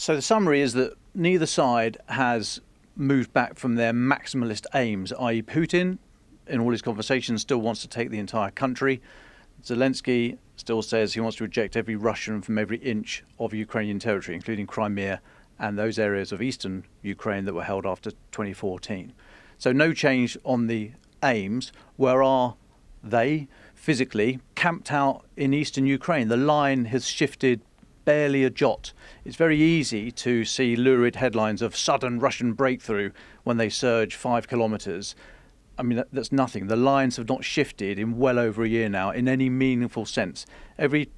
So the summary is that neither side has moved back from their maximalist aims, i.e. Putin, in all his conversations, still wants to take the entire country. Zelensky still says he wants to reject every Russian from every inch of Ukrainian territory, including Crimea and those areas of eastern Ukraine that were held after 2014. So no change on the aims. Where are they physically? Camped out in eastern Ukraine. The line has shifted barely a jot. It's very easy to see lurid headlines of sudden Russian breakthrough when they surge 5 kilometres. I mean, that's nothing. The lines have not shifted in well over a year now in any meaningful sense. Every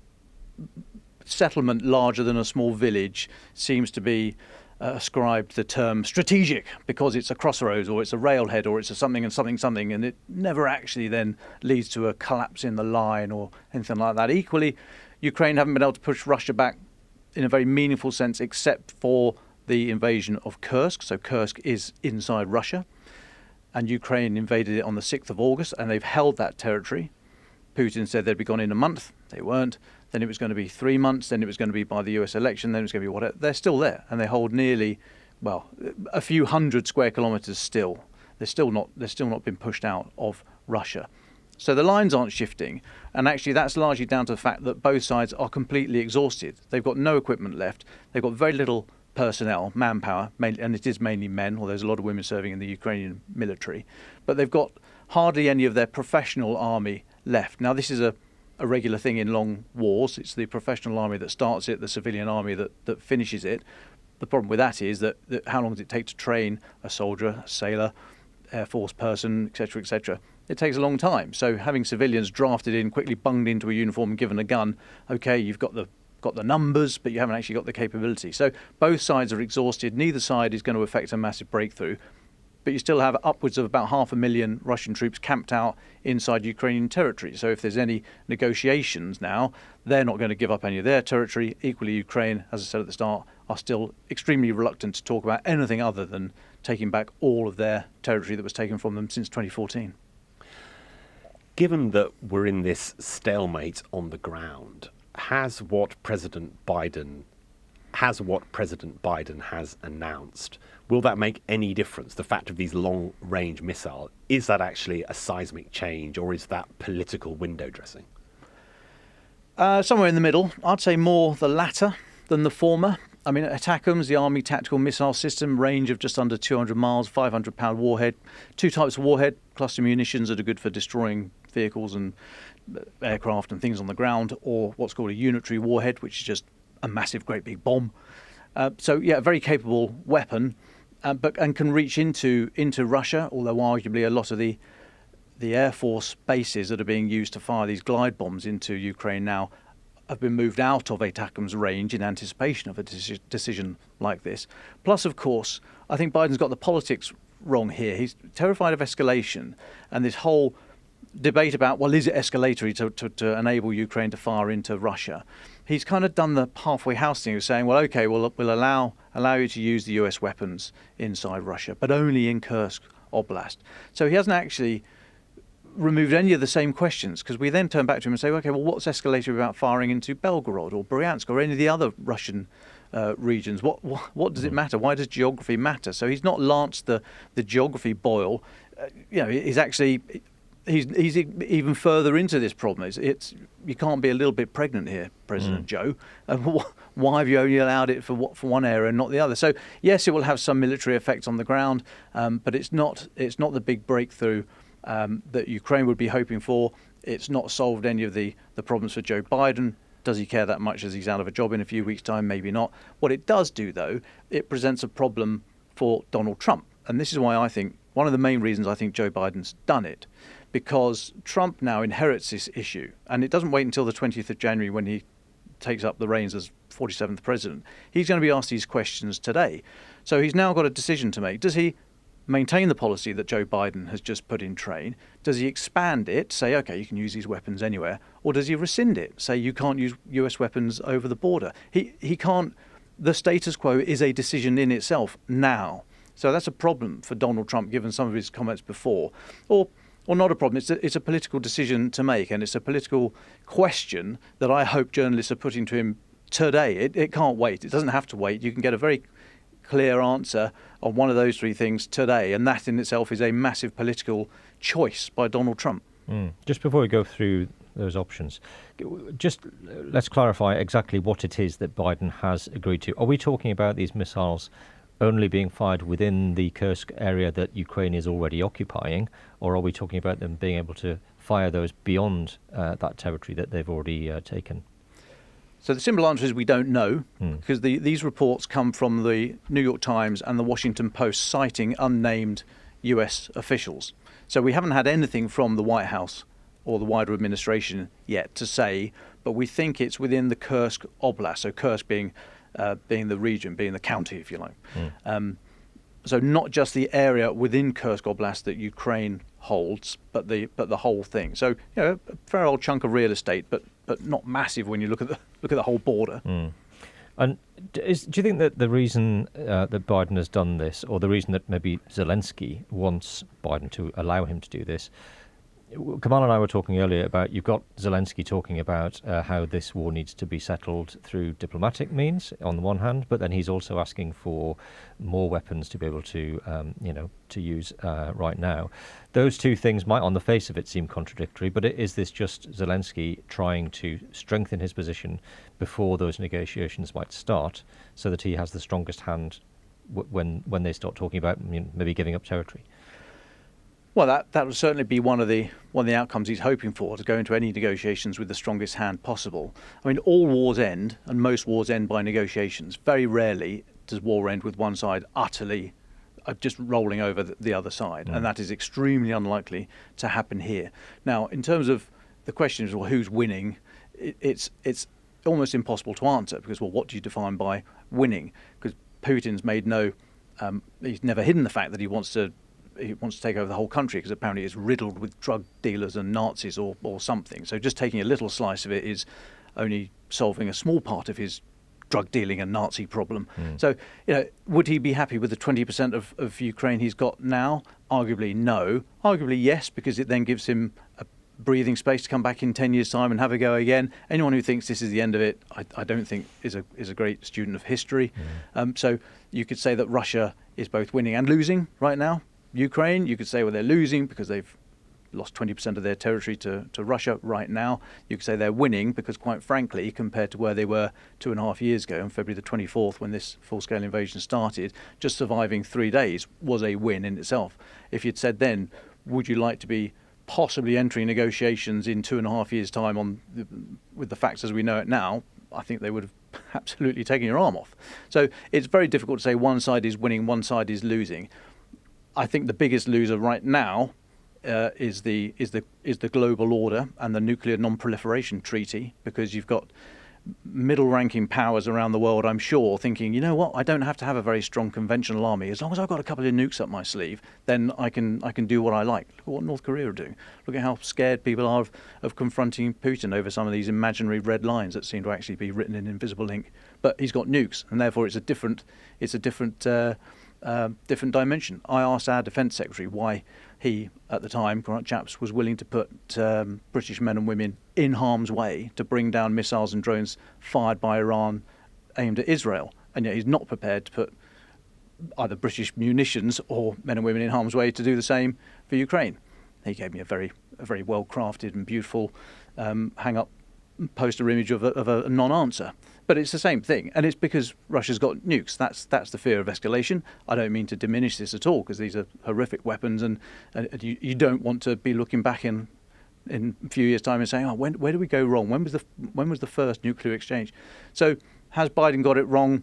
settlement larger than a small village seems to be ascribed the term strategic because it's a crossroads or it's a railhead or it's a something and something something, and it never actually then leads to a collapse in the line or anything like that. Equally, Ukraine haven't been able to push Russia back in a very meaningful sense except for the invasion of Kursk. So Kursk is inside Russia, and Ukraine invaded it on the 6th of August, and they've held that territory. Putin said they'd be gone in a month. They weren't. Then it was going to be 3 months. Then it was going to be by the US election. Then it was going to be whatever. They're still there, and they hold nearly, well, a few hundred square kilometres still. They're still not been pushed out of Russia. So the lines aren't shifting, and actually that's largely down to the fact that both sides are completely exhausted. They've got no equipment left. They've got very little personnel, manpower, mainly, and it is mainly men, although there's a lot of women serving in the Ukrainian military. But they've got hardly any of their professional army left. Now, this is a regular thing in long wars. It's the professional army that starts it, the civilian army that finishes it. The problem with that is that how long does it take to train a soldier, a sailor, Air Force person, etc., etc.? It takes a long time. So having civilians drafted in, quickly bunged into a uniform and given a gun, okay, you've got the numbers, but you haven't actually got the capability. So both sides are exhausted. Neither side is going to effect a massive breakthrough. But you still have upwards of about 500,000 Russian troops camped out inside Ukrainian territory. So if there's any negotiations now, they're not going to give up any of their territory. Equally, Ukraine, as I said at the start, are still extremely reluctant to talk about anything other than taking back all of their territory that was taken from them since 2014. Given that we're in this stalemate on the ground, has what President Biden has announced, will that make any difference? The fact of these long-range missiles, is that actually a seismic change, or is that political window dressing? Somewhere in the middle. I'd say more the latter than the former. I mean, ATACMS, the Army Tactical Missile System, range of just under 200 miles, 500-pound warhead. Two types of warhead, cluster munitions that are good for destroying vehicles and aircraft and things on the ground, or what's called a unitary warhead, which is just a massive, great big bomb. So, yeah, a very capable weapon, and can reach into Russia, although arguably a lot of the Air Force bases that are being used to fire these glide bombs into Ukraine now have been moved out of ATACMS range in anticipation of a decision like this. Plus, of course, I think Biden's got the politics wrong here. He's terrified of escalation, and this whole debate about, well, is it escalatory to enable Ukraine to fire into Russia? He's kind of done the halfway house thing of saying, well, okay, we'll allow you to use the US weapons inside Russia, but only in Kursk Oblast. So he hasn't actually removed any of the same questions, because we then turn back to him and say, okay, well, what's escalatory about firing into Belgorod or Bryansk or any of the other Russian regions? What does it matter? Why does geography matter? So he's not lanced the geography boil. He's actually... He's even further into this problem. It's you can't be a little bit pregnant here, President Joe. Why have you only allowed it for one area and not the other? So yes, it will have some military effect on the ground, but it's not the big breakthrough that Ukraine would be hoping for. It's not solved any of the problems for Joe Biden. Does he care that much as he's out of a job in a few weeks' time? Maybe not. What it does do, though, it presents a problem for Donald Trump, and this is why I think one of the main reasons I think Joe Biden's done it. Because Trump now inherits this issue, and it doesn't wait until the 20th of January when he takes up the reins as 47th president. He's going to be asked these questions today. So he's now got a decision to make. Does he maintain the policy that Joe Biden has just put in train? Does he expand it, say, okay, you can use these weapons anywhere? Or does he rescind it, say you can't use US weapons over the border? He can't. The status quo is a decision in itself now. So that's a problem for Donald Trump, given some of his comments before. Or not a problem. It's a political decision to make, and it's a political question that I hope journalists are putting to him today. It can't wait. It doesn't have to wait. You can get a very clear answer on one of those three things today, and that in itself is a massive political choice by Donald Trump. Just before we go through those options, just let's clarify exactly what it is that Biden has agreed to. Are we talking about these missiles only being fired within the Kursk area that Ukraine is already occupying, or are we talking about them being able to fire those beyond that territory that they've already taken? So the simple answer is we don't know, because these reports come from the New York Times and the Washington Post citing unnamed US officials. So we haven't had anything from the White House or the wider administration yet to say, but we think it's within the Kursk Oblast, so Kursk being the region, being the county, if you like. So not just the area within Kursk Oblast that Ukraine holds, but the whole thing. So a fair old chunk of real estate, but not massive when you look at the whole border. And do you think that the reason that Biden has done this, or the reason that maybe Zelensky wants Biden to allow him to do this, Kamal and I were talking earlier about, you've got Zelensky talking about how this war needs to be settled through diplomatic means on the one hand, but then he's also asking for more weapons to be able to, to use right now. Those two things might on the face of it seem contradictory, but is this just Zelensky trying to strengthen his position before those negotiations might start, so that he has the strongest hand when they start talking about maybe giving up territory? Well, that would certainly be one of the outcomes he's hoping for, to go into any negotiations with the strongest hand possible. I mean, all wars end, and most wars end by negotiations. Very rarely does war end with one side utterly just rolling over the other side, and that is extremely unlikely to happen here. Now, in terms of the question is, well, who's winning? It's almost impossible to answer, because, well, what do you define by winning? Because Putin's made he's never hidden the fact that he wants to take over the whole country, because apparently it's riddled with drug dealers and Nazis or something. So just taking a little slice of it is only solving a small part of his drug dealing and Nazi problem. So, would he be happy with the 20% of Ukraine he's got now? Arguably no. Arguably yes, because it then gives him a breathing space to come back in 10 years' time and have a go again. Anyone who thinks this is the end of it, I don't think is a great student of history. So you could say that Russia is both winning and losing right now. Ukraine, you could say, well, they're losing because they've lost 20% of their territory to Russia right now. You could say they're winning because, quite frankly, compared to where they were 2.5 years ago, on February the 24th, when this full-scale invasion started, just surviving 3 days was a win in itself. If you'd said then, would you like to be possibly entering negotiations in 2.5 years' time with the facts as we know it now, I think they would have absolutely taken your arm off. So it's very difficult to say one side is winning, one side is losing. I think the biggest loser right now is the global order and the nuclear non-proliferation treaty, because you've got middle-ranking powers around the world, I'm sure, thinking, you know what, I don't have to have a very strong conventional army. As long as I've got a couple of nukes up my sleeve, then I can do what I like. Look at what North Korea are doing. Look at how scared people are of confronting Putin over some of these imaginary red lines that seem to actually be written in invisible ink. But he's got nukes, and therefore it's a different dimension. I asked our Defence Secretary why he, at the time, Grant Shapps, was willing to put British men and women in harm's way to bring down missiles and drones fired by Iran aimed at Israel, and yet he's not prepared to put either British munitions or men and women in harm's way to do the same for Ukraine. He gave me a very well crafted and beautiful hang-up poster image of a non-answer. But it's the same thing, and it's because Russia's got nukes. That's the fear of escalation. I don't mean to diminish this at all, because these are horrific weapons, and you don't want to be looking back in a few years' time and saying, where did we go wrong? When was the first nuclear exchange? So has Biden got it wrong?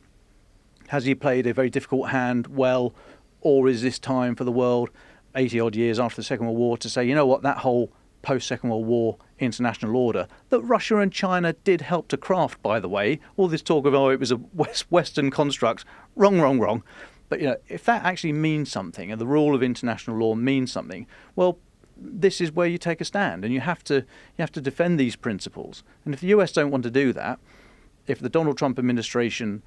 Has he played a very difficult hand well, or is this time for the world, 80 odd years after the Second World War, to say, you know what, that whole post-Second World War international order that Russia and China did help to craft, by the way, all this talk of, it was a Western construct, wrong. But if that actually means something, and the rule of international law means something, well, this is where you take a stand, and you have to defend these principles. And if the US don't want to do that, if the Donald Trump administration,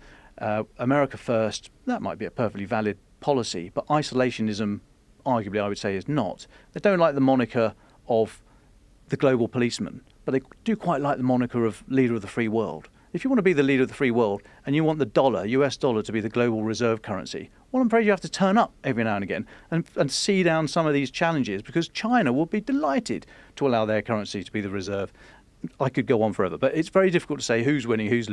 America first, that might be a perfectly valid policy, but isolationism, arguably, I would say, is not. They don't like the moniker of the global policeman, but they do quite like the moniker of leader of the free world. If you want to be the leader of the free world and you want the dollar, US dollar, to be the global reserve currency, well, I'm afraid you have to turn up every now and again and see down some of these challenges, because China will be delighted to allow their currency to be the reserve. I could go on forever, but it's very difficult to say who's winning, who's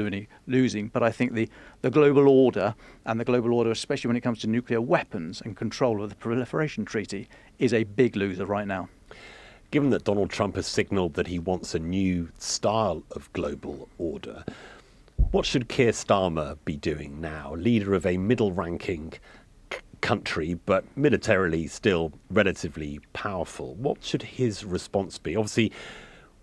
losing. But I think the global order, and the global order, especially when it comes to nuclear weapons and control of the Proliferation Treaty, is a big loser right now. Given that Donald Trump has signalled that he wants a new style of global order, what should Keir Starmer be doing now, leader of a middle-ranking country, but militarily still relatively powerful? What should his response be? Obviously,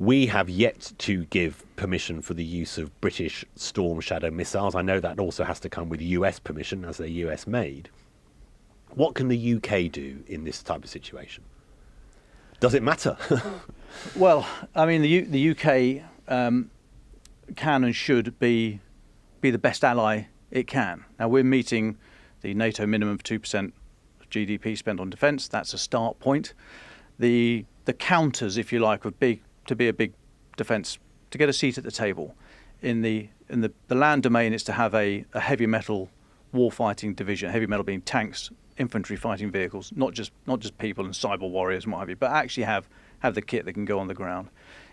we have yet to give permission for the use of British Storm Shadow missiles. I know that also has to come with US permission, as they're US made. What can the UK do in this type of situation? Does it matter? Well, I mean, the UK can and should be the best ally it can. Now, we're meeting the NATO minimum of 2% of GDP spent on defence. That's a start point. The counters, if you like, would be to be a big defence, to get a seat at the table. In the land domain, it's to have a heavy metal warfighting division, heavy metal being tanks, infantry fighting vehicles, not just people and cyber warriors and what have you, but actually have the kit that can go on the ground.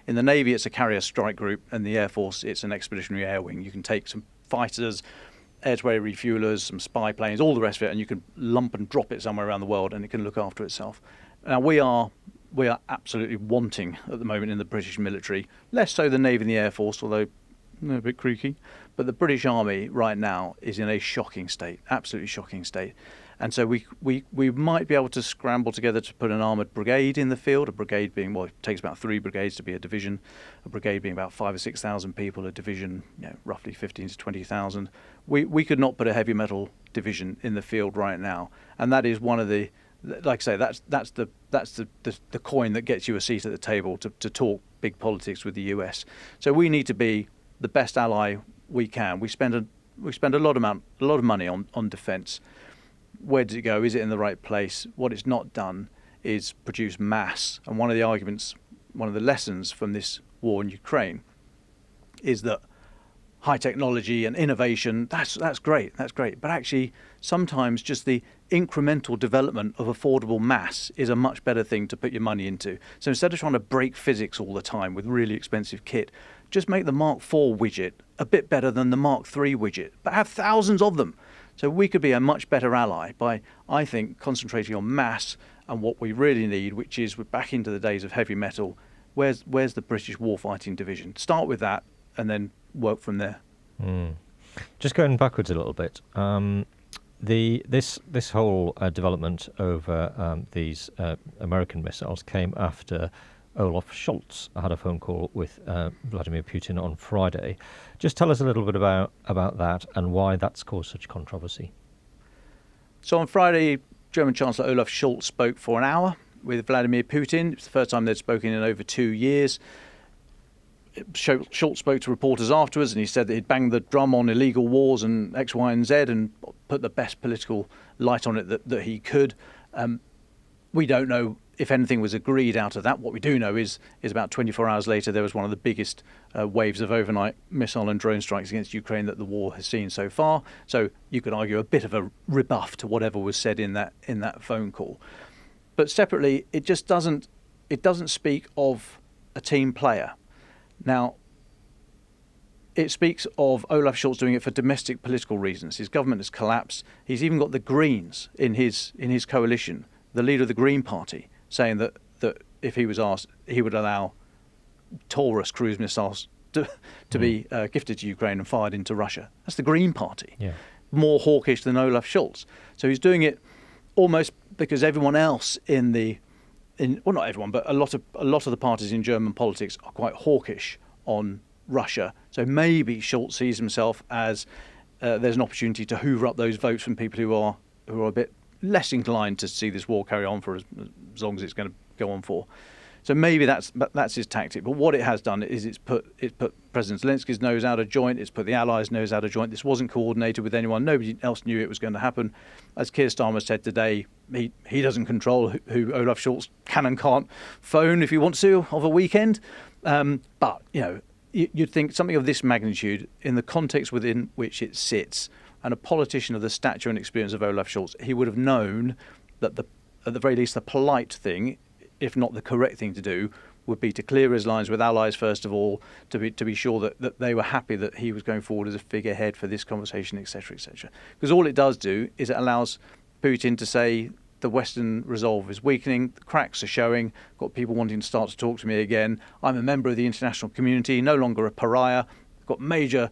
In the Navy, it's a carrier strike group, and the Air Force, it's an expeditionary air wing. You can take some fighters, air-to-air refuelers, some spy planes, all the rest of it, and you can lump and drop it somewhere around the world, and it can look after itself. Now, we are absolutely wanting at the moment in the British military, less so the Navy and the Air Force, although a bit creaky, but the British Army right now is in a shocking state, absolutely shocking state. And so we might be able to scramble together to put an armoured brigade in the field, a brigade being, well, it takes about 3 brigades to be a division, a brigade being about 5,000 or 6,000 people, a division, roughly 15 to 20,000. We could not put a heavy metal division in the field right now, and that is one of the, like I say, that's the coin that gets you a seat at the table to talk big politics with the US. So we need to be the best ally we can. We spend a lot of money on defence. Where does it go? Is it in the right place? What it's not done is produce mass. And one of the arguments, one of the lessons from this war in Ukraine is that high technology and innovation, that's great. But actually, sometimes just the incremental development of affordable mass is a much better thing to put your money into. So instead of trying to break physics all the time with really expensive kit, just make the Mark IV widget a bit better than the Mark III widget, but have thousands of them. So we could be a much better ally by, I think, concentrating on mass and what we really need, which is we're back into the days of heavy metal. Where's the British warfighting division? Start with that and then work from there. Just going backwards a little bit, this whole development over these American missiles came after Olaf Scholz had a phone call with Vladimir Putin on Friday. Just tell us a little bit about that and why that's caused such controversy. So on Friday, German Chancellor Olaf Scholz spoke for an hour with Vladimir Putin. It's the first time they'd spoken in over 2 years. Scholz spoke to reporters afterwards, and he said that he'd banged the drum on illegal wars and X, Y, and Z and put the best political light on it that he could. We don't know if anything was agreed out of that. What we do know is about 24 hours later, there was one of the biggest waves of overnight missile and drone strikes against Ukraine that the war has seen so far. So you could argue a bit of a rebuff to whatever was said in that phone call. But separately, it doesn't speak of a team player. Now, it speaks of Olaf Scholz doing it for domestic political reasons. His government has collapsed. He's even got the Greens in his coalition, the leader of the Green Party, saying that if he was asked, he would allow Taurus cruise missiles to be gifted to Ukraine and fired into Russia. That's the Green Party. Yeah. More hawkish than Olaf Scholz. So he's doing it almost because everyone else well, not everyone, but a lot of the parties in German politics are quite hawkish on Russia. So maybe Scholz sees himself as there's an opportunity to hoover up those votes from people who are a bit less inclined to see this war carry on for as long as it's going to go on for. So maybe that's his tactic. But what it has done is it's put President Zelensky's nose out of joint. It's put the Allies' nose out of joint. This wasn't coordinated with anyone. Nobody else knew it was going to happen. As Keir Starmer said today, he doesn't control who Olaf Scholz can and can't phone if he wants to of a weekend. But you'd think something of this magnitude, in the context within which it sits, and a politician of the stature and experience of Olaf Scholz, he would have known that at the very least, the polite thing, if not the correct thing to do, would be to clear his lines with allies first of all, to be sure that they were happy that he was going forward as a figurehead for this conversation, etc., etc. Because all it does do is it allows Putin to say the Western resolve is weakening, the cracks are showing, got people wanting to start to talk to me again. I'm a member of the international community, no longer a pariah. Got major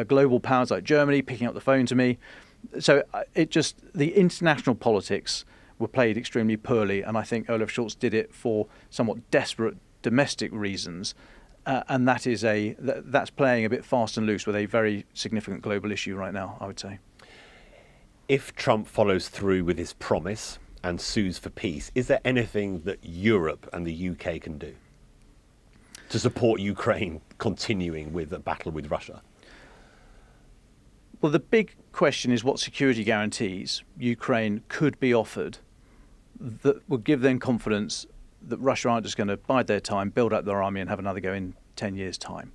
global powers like Germany picking up the phone to me. So the international politics were played extremely poorly, and I think Olaf Scholz did it for somewhat desperate domestic reasons, and that's playing a bit fast and loose with a very significant global issue right now, I would say. If Trump follows through with his promise and sues for peace, is there anything that Europe and the UK can do to support Ukraine continuing with a battle with Russia? Well, the big question is what security guarantees Ukraine could be offered that would give them confidence that Russia aren't just going to bide their time, build up their army and have another go in 10 years' time.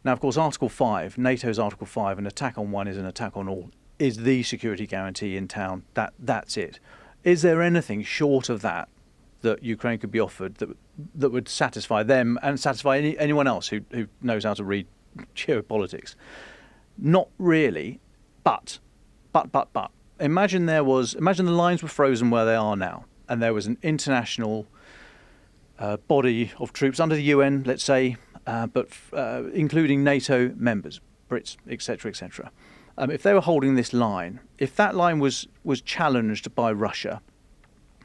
Now, of course, Article 5, NATO's Article 5, an attack on one is an attack on all, is the security guarantee in town. That's it. Is there anything short of that Ukraine could be offered that would satisfy them and satisfy anyone else who knows how to read geopolitics? Not really, but. Imagine the lines were frozen where they are now, and there was an international body of troops under the UN, let's say, but including NATO members, Brits, etc., etc. If they were holding this line, if that line was challenged by Russia,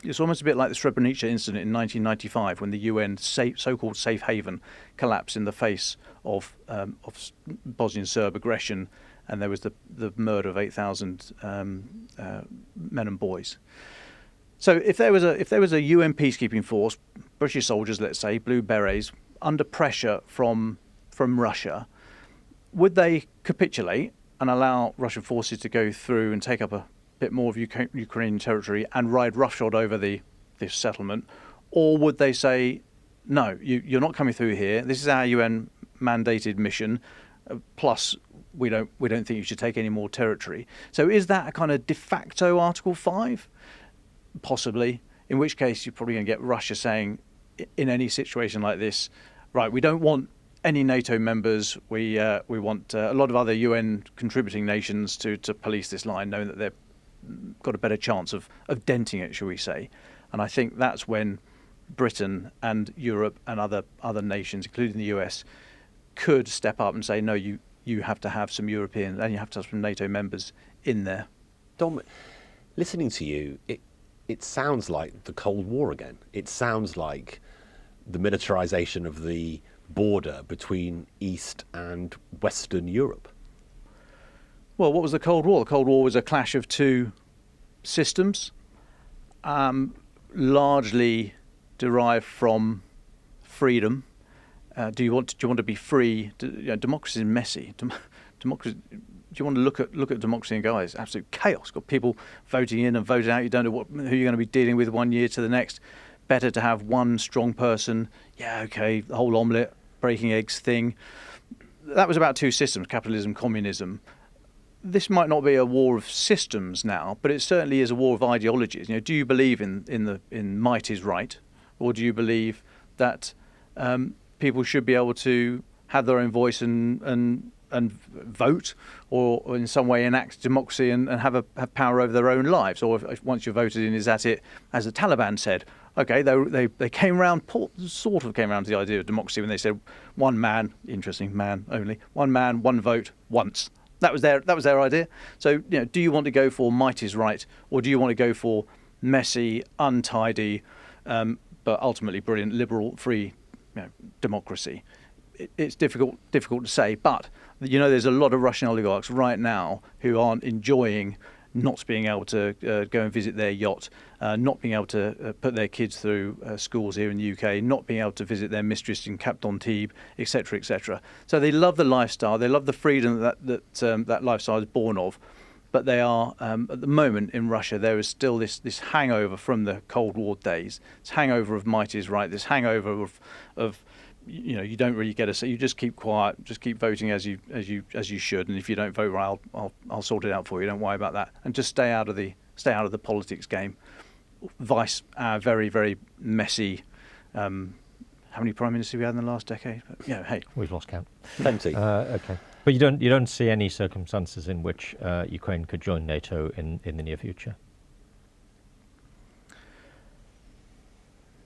it's almost a bit like the Srebrenica incident in 1995 when the UN so-called safe haven collapsed in the face of Bosnian Serb aggression, and there was the murder of 8,000 men and boys. So if there was a UN peacekeeping force, British soldiers, let's say, blue berets, under pressure from Russia, would they capitulate and allow Russian forces to go through and take up a bit more of Ukrainian territory and ride roughshod over this settlement, or would they say, no, you're not coming through here. This is our UN mandated mission. Plus, we don't think you should take any more territory. So, is that a kind of de facto Article 5? Possibly. In which case, you're probably going to get Russia saying, in any situation like this, right, we don't want any NATO members. We want a lot of other UN contributing nations to police this line, knowing that they've got a better chance of denting it, shall we say. And I think that's when Britain and Europe and other nations, including the US, could step up and say, no, you have to have some Europeans and you have to have some NATO members in there. Dom, listening to you, it sounds like the Cold War again. It sounds like the militarization of the border between East and Western Europe. Well, what was the Cold War? The Cold War was a clash of two systems, largely derived from freedom. Do you want to be free? Democracy is messy. Democracy. Do you want to look at democracy and go, it's absolute chaos? Got people voting in and voting out. You don't know who you're going to be dealing with one year to the next. Better to have one strong person. Yeah, okay, the whole omelette, breaking eggs thing. That was about two systems: capitalism, communism. This might not be a war of systems now, but it certainly is a war of ideologies. Do you believe in might is right, or do you believe that people should be able to have their own voice and vote, or in some way enact democracy and have power over their own lives? Or if once you're voted in, is that it? As the Taliban said, okay, they came round, sort of came round to the idea of democracy when they said one man, interesting, man only, one man, one vote, once. That was their idea. So, do you want to go for might is right, or do you want to go for messy, untidy, but ultimately brilliant, liberal, free, democracy? It's difficult to say. But there's a lot of Russian oligarchs right now who aren't enjoying not being able to go and visit their yacht, not being able to put their kids through schools here in the UK, not being able to visit their mistress in Cap d'Antibes, etc., etc. So they love the lifestyle, they love the freedom that lifestyle is born of, but they are at the moment in Russia there is still this hangover from the Cold War days, this hangover of might is right, this hangover of you don't really get a say. You just keep quiet, just keep voting as you should, and if you don't vote right, I'll sort it out for you. Don't worry about that, and just stay out of the politics game. Vice our very, very messy. How many prime ministers we had in the last decade? But, hey, we've lost count. Plenty. Okay, but you don't see any circumstances in which Ukraine could join NATO in the near future.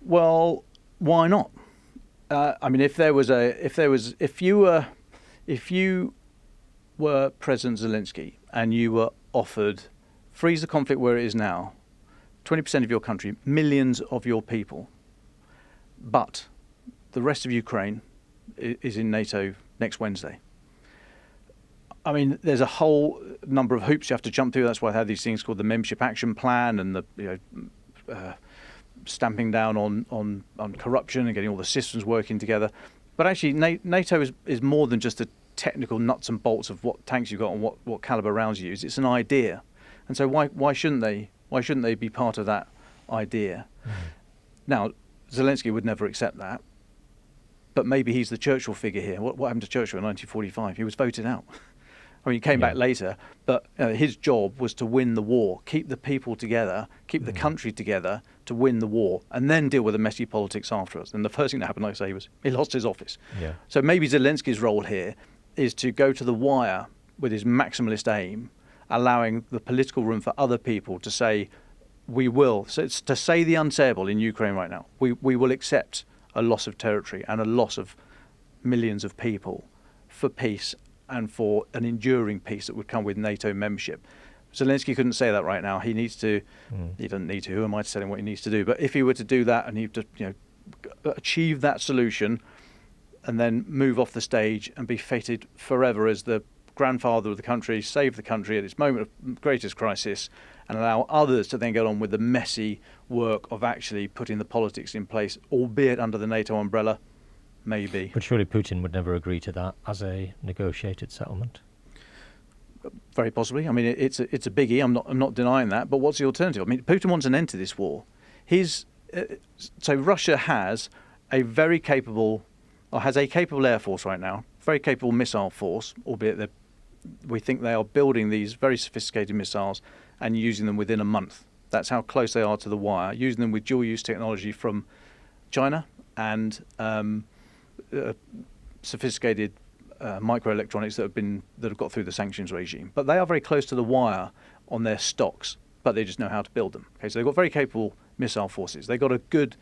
Well, why not? I mean, if you were President Zelensky and you were offered freeze the conflict where it is now, 20% of your country, millions of your people, but the rest of Ukraine is in NATO next Wednesday. I mean, there's a whole number of hoops you have to jump through. That's why I have these things called the Membership Action Plan and the stamping down on corruption and getting all the systems working together. But actually, NATO is more than just the technical nuts and bolts of what tanks you've got and what caliber rounds you use. It's an idea, and so why shouldn't they? Why shouldn't they be part of that idea? Now, Zelensky would never accept that, but maybe he's the Churchill figure here. What happened to Churchill in 1945? He was voted out. I mean, he came back later, but his job was to win the war, keep the people together, keep the country together to win the war, and then deal with the messy politics afterwards. And the first thing that happened, like I say, was he lost his office. Yeah. So maybe Zelensky's role here is to go to the wire with his maximalist aim, allowing the political room for other people to say, we will. So it's to say the unsayable in Ukraine right now. We will accept a loss of territory and a loss of millions of people for peace and for an enduring peace that would come with NATO membership. Zelensky couldn't say that right now. He needs to. He doesn't need to. Who am I to tell him what he needs to do? But if he were to do that and he to achieve that solution, and then move off the stage and be feted forever as the grandfather of the country, save the country at its moment of greatest crisis, and allow others to then get on with the messy work of actually putting the politics in place, albeit under the NATO umbrella, maybe. But surely Putin would never agree to that as a negotiated settlement. Very possibly. I mean, it's a biggie. I'm not denying that. But what's the alternative? I mean, Putin wants an end to this war. So Russia has a capable air force right now, very capable missile force, albeit we think they are building these very sophisticated missiles and using them within a month. That's how close they are to the wire, using them with dual-use technology from China and sophisticated microelectronics that have got through the sanctions regime. But they are very close to the wire on their stocks, but they just know how to build them. Okay, so they've got very capable missile forces. They've got a good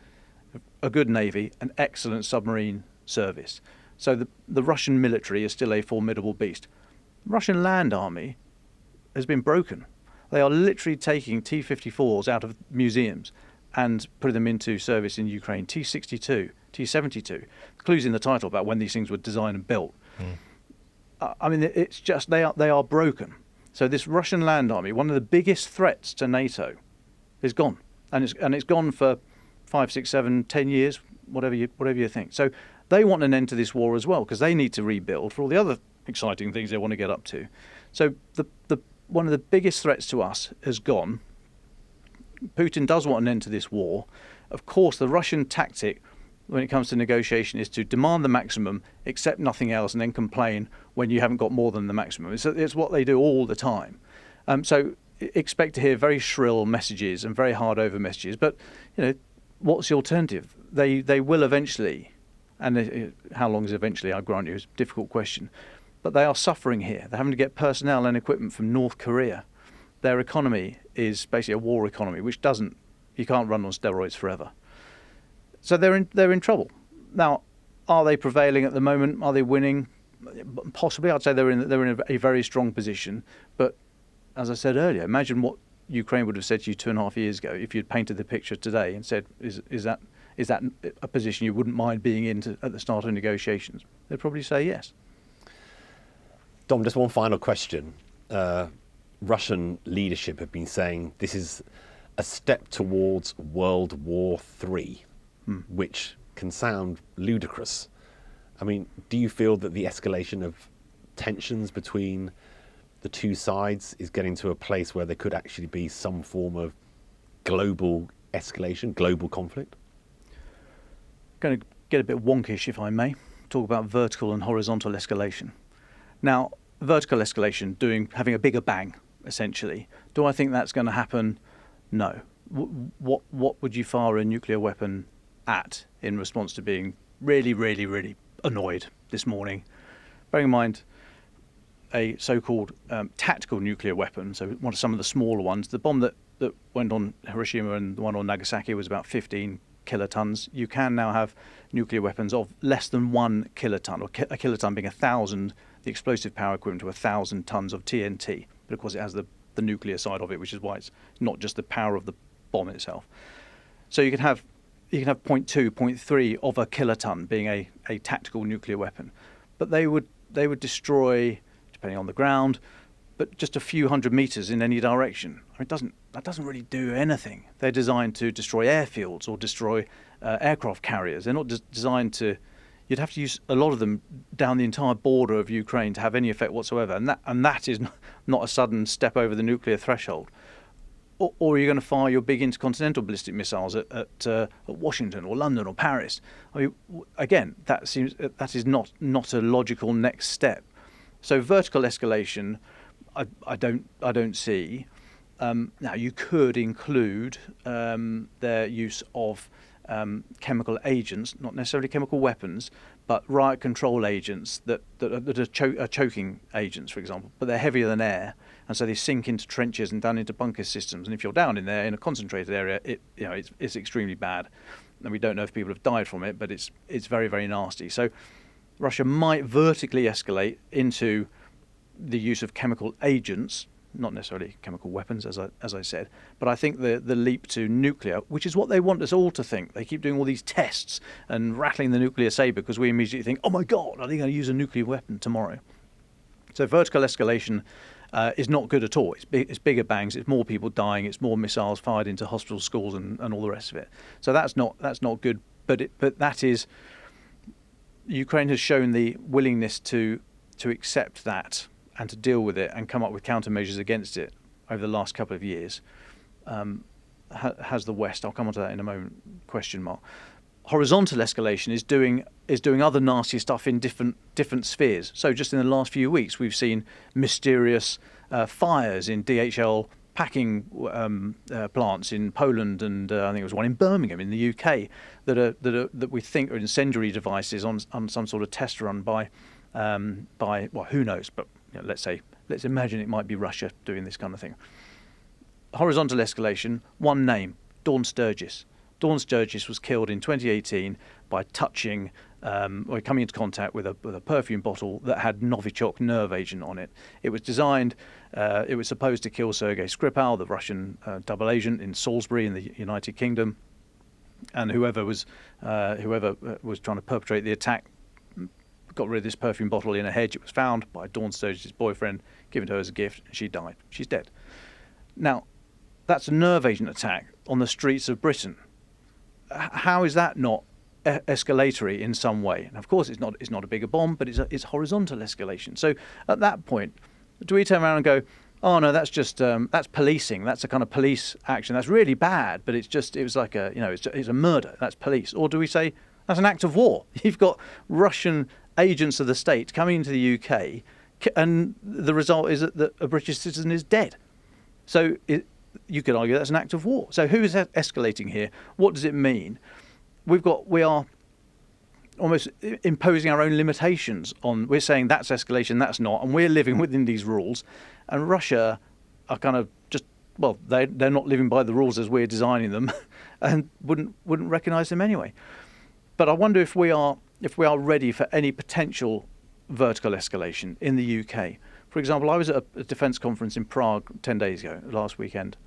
navy, an excellent submarine service. So the Russian military is still a formidable beast. The Russian land army has been broken. They are literally taking T-54s out of museums and putting them into service in Ukraine. T-62, T-72. Clues in the title about when these things were designed and built. I mean, it's just they are broken. So this Russian land army, one of the biggest threats to NATO, is gone, and it's gone for 5, 6, 7, 10 years, whatever you think. So they want an end to this war as well because they need to rebuild for all the other exciting things they want to get up to. So the one of the biggest threats to us has gone. Putin does want an end to this war. Of course, the Russian tactic when it comes to negotiation is to demand the maximum, accept nothing else, and then complain when you haven't got more than the maximum. It's what they do all the time. So expect to hear very shrill messages and very hard over messages. But what's the alternative? They will eventually, and how long is eventually? I grant you, is a difficult question. But they are suffering here. They're having to get personnel and equipment from North Korea. Their economy is basically a war economy, which you can't run on steroids forever. So they're in trouble. Now, are they prevailing at the moment? Are they winning? Possibly. I'd say they're in a very strong position. But as I said earlier, imagine what Ukraine would have said to you 2.5 years ago if you'd painted the picture today and said, is that a position you wouldn't mind being in at the start of negotiations? They'd probably say yes. Dom, just one final question. Russian leadership have been saying this is a step towards World War III, which can sound ludicrous. I mean, do you feel that the escalation of tensions between the two sides is getting to a place where there could actually be some form of global escalation, global conflict? Going to get a bit wonkish, if I may, talk about vertical and horizontal escalation. Now, vertical escalation, having a bigger bang, essentially. Do I think that's going to happen? No. What would you fire a nuclear weapon at in response to being really, really, really annoyed this morning? Bearing in mind a so-called tactical nuclear weapon, so one of some of the smaller ones. The bomb that went on Hiroshima and the one on Nagasaki was about 15 kilotons. You can now have nuclear weapons of less than 1 kiloton, or a kiloton being 1,000, the explosive power equivalent to 1,000 tons of TNT. But of course it has the nuclear side of it, which is why it's not just the power of the bomb itself. So you can have 0.2, 0.3 of a kiloton being a tactical nuclear weapon. But they would destroy, depending on the ground, but just a few hundred meters in any direction. I mean, that doesn't really do anything. They're designed to destroy airfields or destroy aircraft carriers. They're not designed to. You'd have to use a lot of them down the entire border of Ukraine to have any effect whatsoever, and that is not a sudden step over the nuclear threshold. Or you're going to fire your big intercontinental ballistic missiles at Washington or London or Paris. I mean, again, that is not a logical next step. So vertical escalation, I don't see. Now you could include their use of chemical agents, not necessarily chemical weapons, but riot control agents that are choking agents, for example. But they're heavier than air, and so they sink into trenches and down into bunker systems. And if you're down in there in a concentrated area, it's extremely bad. And we don't know if people have died from it, but it's very, very nasty. So Russia might vertically escalate into the use of chemical agents, not necessarily chemical weapons, as I said, but I think the leap to nuclear, which is what they want us all to think. They keep doing all these tests and rattling the nuclear saber because we immediately think, oh my God, are they going to use a nuclear weapon tomorrow? So vertical escalation is not good at all. It's bigger bangs, it's more people dying, it's more missiles fired into hospitals, schools, and all the rest of it. So that's not good. But that is, Ukraine has shown the willingness to accept that and to deal with it and come up with countermeasures against it over the last couple of years. Has the West? I'll come on to that in a moment. Question mark. Horizontal escalation is doing other nasty stuff in different spheres. So just in the last few weeks, we've seen mysterious fires in DHL packing plants in Poland, and I think it was one in Birmingham in the UK that we think are incendiary devices on some sort of test run by well, who knows, but let's imagine it might be Russia doing this kind of thing. Horizontal escalation, one name, Dawn Sturgis. Dawn Sturgis was killed in 2018 by touching or coming into contact with a perfume bottle that had Novichok nerve agent on it. It was designed, it was supposed to kill Sergei Skripal, the Russian double agent in Salisbury in the United Kingdom, and whoever was trying to perpetrate the attack got rid of this perfume bottle in a hedge. It was found by Dawn Sturgis' boyfriend, given to her as a gift, and she died. She's dead. Now, that's a nerve agent attack on the streets of Britain. How is that not escalatory in some way? And of course, it's not a bigger bomb, but it's horizontal escalation. So at that point, do we turn around and go, oh no, that's just that's policing. That's a kind of police action. That's really bad, but it's like it's a murder. That's police. Or do we say that's an act of war? You've got Russian agents of the state coming into the UK, and the result is that a British citizen is dead. So you could argue that's an act of war. So who is escalating here? What does it mean? We are almost imposing our own limitations on. We're saying that's escalation, that's not, and we're living within these rules. And Russia are kind of just, well, they're not living by the rules as we're designing them, and wouldn't recognise them anyway. But I wonder if we are ready for any potential vertical escalation in the UK. For example, I was at a defence conference in Prague 10 days ago, last weekend,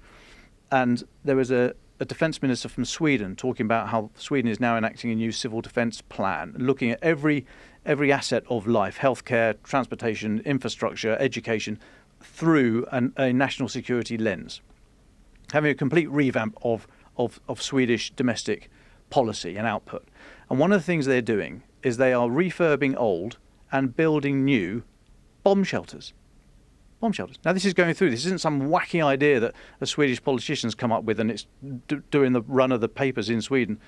and there was a defence minister from Sweden talking about how Sweden is now enacting a new civil defence plan, looking at every asset of life, healthcare, transportation, infrastructure, education, through a national security lens, having a complete revamp of Swedish domestic policy and output. And one of the things they're doing is they are refurbing old and building new bomb shelters. Bomb shelters. Now, this is going through. This isn't some wacky idea that a Swedish politician's come up with and it's doing the run of the papers in Sweden.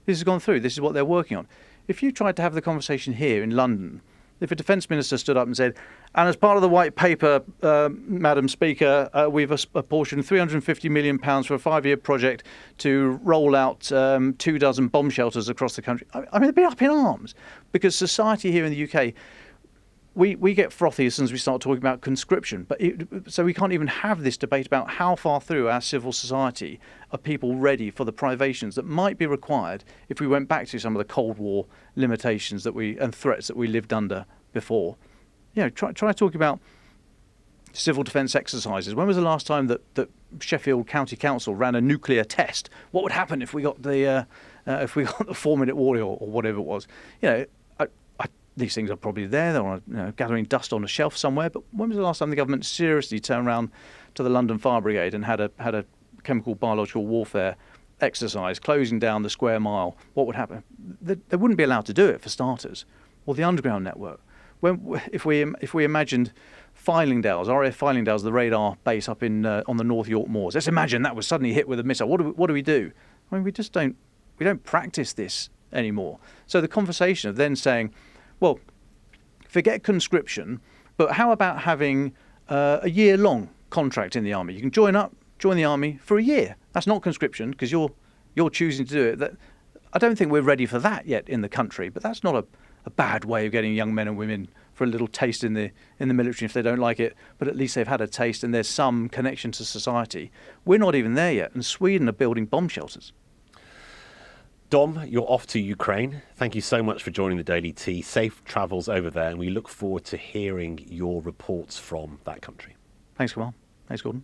This has gone through. This is what they're working on. if you tried to have the conversation here in London, if a defence minister stood up and said, and as part of the white paper, Madam Speaker, we've apportioned £350 million for a 5-year project to roll out 24 bomb shelters across the country. I mean, they'd be up in arms, because society here in the UK, we get frothy as soon as we start talking about conscription. So we can't even have this debate about how far through our civil society are people ready for the privations that might be required if we went back to some of the Cold War limitations and threats that we lived under before. Try talking about civil defence exercises. When was the last time that Sheffield County Council ran a nuclear test? What would happen if we got the 4-minute warrior or whatever it was? These things are probably there. They're gathering dust on a shelf somewhere. But when was the last time the government seriously turned around to the London Fire Brigade and had a chemical biological warfare exercise, closing down the square mile? What would happen? They wouldn't be allowed to do it, for starters. Or the underground network. If we imagined Fylingdales, RAF Fylingdales, the radar base up on the North York Moors. Let's imagine that was suddenly hit with a missile. What do we do? I mean, we don't practice this anymore. So the conversation of then saying, well, forget conscription, but how about having a year-long contract in the army? You can join the army for a year. That's not conscription, because you're choosing to do it. I don't think we're ready for that yet in the country, but that's not a bad way of getting young men and women for a little taste in the military if they don't like it, but at least they've had a taste and there's some connection to society. We're not even there yet, and Sweden are building bomb shelters. Dom, you're off to Ukraine. Thank you so much for joining the Daily Tea. Safe travels over there, and we look forward to hearing your reports from that country. Thanks, Kamal. Thanks, Gordon.